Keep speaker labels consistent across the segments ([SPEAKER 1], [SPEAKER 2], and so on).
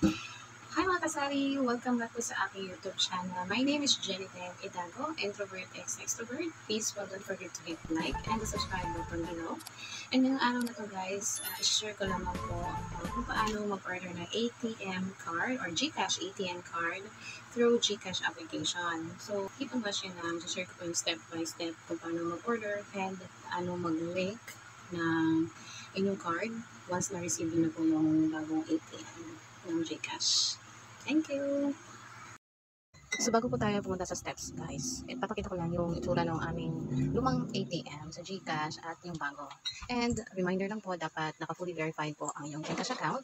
[SPEAKER 1] Hi mga kasari! Welcome back po sa aking YouTube channel. My name is Jeniteng Idago, Introvert X Extrovert. Please don't forget to hit like and the subscribe button below. And ngayong araw na to guys, share ko lamang po kung paano mag-order ng ATM card or GCash ATM card through GCash application. So keep on watching na share ko po yung step by step kung paano mag-order and paano mag-link ng inyong card once na-receive na po yung bagong ATM ng GCash. Thank you! So bago po tayo pumunta sa steps guys, ipapakita ko lang yung itsura ng aming lumang ATM sa GCash at yung bago. And reminder lang po, dapat naka-fully verified po ang yung GCash account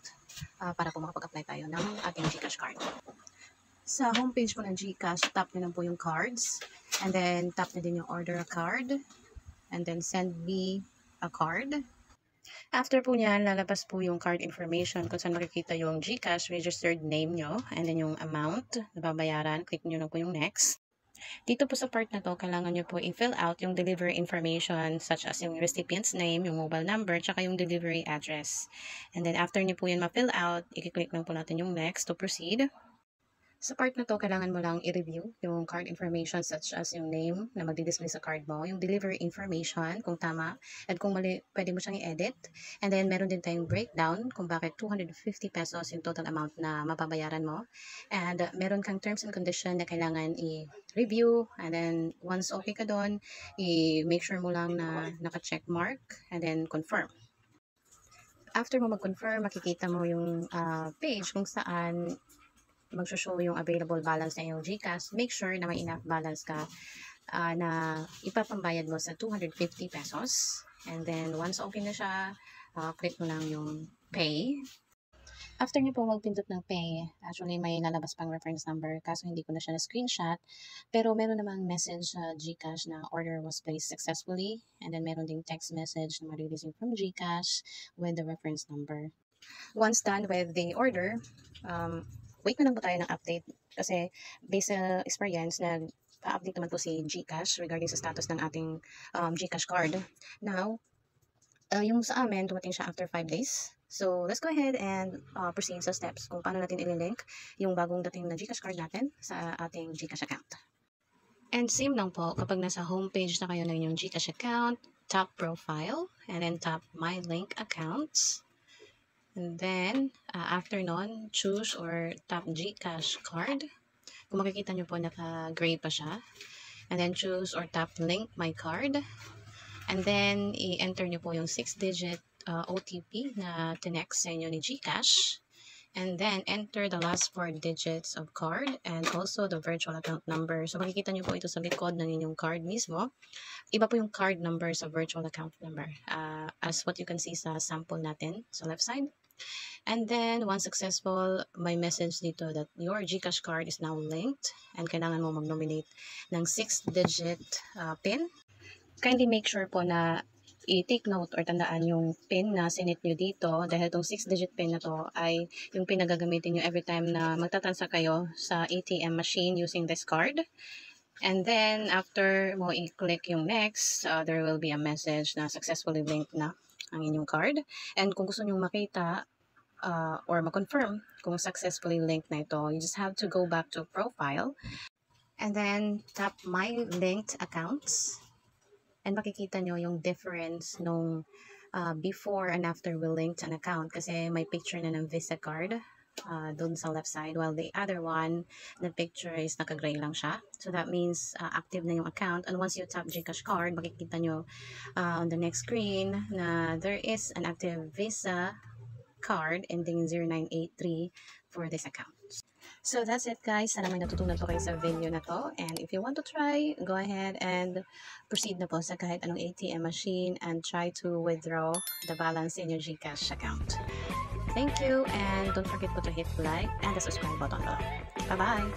[SPEAKER 1] para po makapag-apply tayo ng ating GCash card. Sa homepage po ng GCash, tap nyo lang po yung cards. And then tap na din yung order a card. And then send me a card. After po niyan, lalabas po yung card information kung saan makikita yung GCash registered name nyo and then yung amount na babayaran. Click nyo na po yung next. Dito po sa part na to, kailangan nyo po i-fill out yung delivery information such as yung recipient's name, yung mobile number, tsaka yung delivery address. And then after nyo po yun ma-fill out, i-click lang po natin yung next to proceed. Sa part na to, kailangan mo lang i-review yung card information such as yung name na magdi-display sa card mo, yung delivery information kung tama, at kung mali, pwede mo siyang i-edit. And then, meron din tayong breakdown kung bakit 250 pesos yung total amount na mababayaran mo. And meron kang terms and condition na kailangan i-review. And then, once okay ka doon, i-make sure mo lang na naka-check mark and then confirm. After mo mag-confirm, makikita mo yung page kung saan mag-show yung available balance na yung GCash. Make sure na may enough balance ka na ipapambayad mo sa 250 pesos. And then, once okay na siya, click mo lang yung pay. After nyo po magpindot ng pay, actually may lalabas pang reference number kaso hindi ko na siya na-screenshot. Pero meron namang message sa GCash na order was placed successfully. And then meron ding text message na ma-releasing from GCash with the reference number. Once done with the order, wait na lang po tayo ng update kasi based sa experience nag-update naman po si GCash regarding sa status ng ating GCash card. Now, yung sa amin, dumating siya after 5 days. So, let's go ahead and proceed sa steps kung paano natin ililink yung bagong dating na GCash card natin sa ating GCash account. And same lang po, kapag nasa homepage na kayo ng inyong GCash account, tap profile, and then tap my link accounts. And then, after nun, choose or tap GCash card. Kung makikita nyo po, naka-gray pa siya. And then, choose or tap link my card. And then, i-enter nyo po yung 6-digit OTP na tinext sa inyo ni GCash. And then, enter the last 4 digits of card and also the virtual account number. So, makikita nyo po ito sa likod ng inyong card mismo. Iba po yung card number sa virtual account number. As what you can see sa sample natin sa left side. And then, once successful, may message dito that your GCash card is now linked and kailangan mo mag-nominate ng 6-digit PIN. Kindly make sure po na i-take note or tandaan yung PIN na sinit nyo dito dahil itong 6-digit PIN na to ay yung PIN na gagamitin nyo every time na magtatansa kayo sa ATM machine using this card. And then, after mo i-click yung next, there will be a message na successfully linked na ang inyong card. And kung gusto nyo makita or ma-confirm kung successfully linked na ito, you just have to go back to profile and then tap my linked accounts. And makikita nyo yung difference nung before and after we linked an account kasi may picture na ng Visa card doon sa left side while the other one, the picture is naka-gray lang siya. So that means active na yung account. And once you tap GCash card, makikita nyo on the next screen na there is an active Visa card ending in 0983 for this account. So that's it guys. Sana may natutunan po kayo sa video na to. And if you want to try, go ahead and proceed na po sa kahit anong ATM machine and try to withdraw the balance in your GCash account. Thank you and don't forget to hit like and the subscribe button below. Bye-bye!